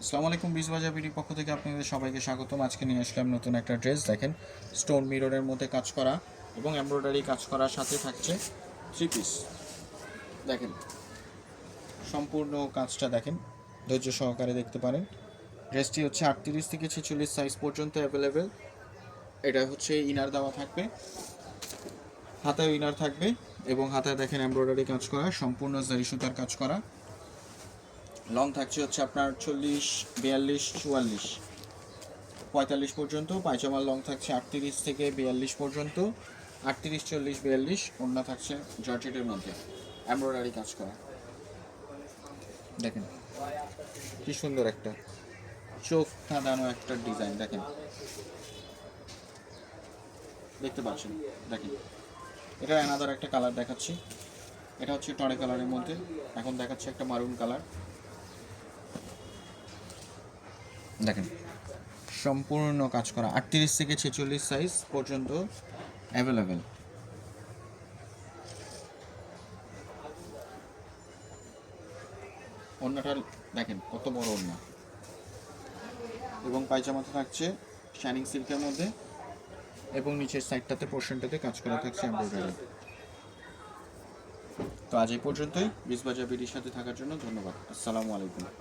আসসালামু আলাইকুম, বিজবাজার বিডির পক্ষ থেকে আপনাদের সবাইকে স্বাগতম। আজকে নিয়ে আসলাম নতুন একটা ড্রেস। দেখেন, স্টোন মিররের মধ্যে কাজ করা এবং এমব্রয়ডারি কাজ করার সাথে থাকছে থ্রি পিস। দেখেন, সম্পূর্ণ কাজটা দেখেন, ধৈর্য সহকারে দেখতে পারেন। ড্রেসটি হচ্ছে 38 থেকে 46 সাইজ পর্যন্ত অ্যাভেলেবেল। এটা হচ্ছে ইনার দেওয়া থাকবে, হাতায় ইনার থাকবে এবং হাতায় দেখেন এমব্রয়ডারি কাজ করা, সম্পূর্ণ জারি সুতার কাজ করা। লং থাকছে হচ্ছে আপনার 40, 42, 44, 45 পর্যন্ত। পায়জামার লং থাকছে 38 থেকে 42 পর্যন্ত। 38, 40, 42। ওড়না থাকছে জর্জেটের মধ্যে এমব্রয়ডারি কাজ করা। দেখেন কি সুন্দর একটা চোখ ধাঁধানো একটা ডিজাইন। দেখেন, দেখতে পাচ্ছেন। দেখেন, এটা অ্যানাদার একটা কালার দেখাচ্ছি। এটা হচ্ছে টরে কালারের মধ্যে, এখন দেখাচ্ছে একটা মারুন কালার। দেখেন, সম্পূর্ণ কাজ করা, 38 থেকে 46 সাইজ পর্যন্ত অ্যাভেলেবেল। ওড়নাটা দেখেন কত বড় ওড়না, এবং পায়জামাতে থাকছে শাইনিং সিল্কের মধ্যে এবং নিচের সাইডটাতে পোর্শনটাতে কাজ করা থাকছে এমব্রয়ডারি। তো আজ এই পর্যন্তই। বিজবাজার বিডির সাথে থাকার জন্য ধন্যবাদ। আসসালামু আলাইকুম।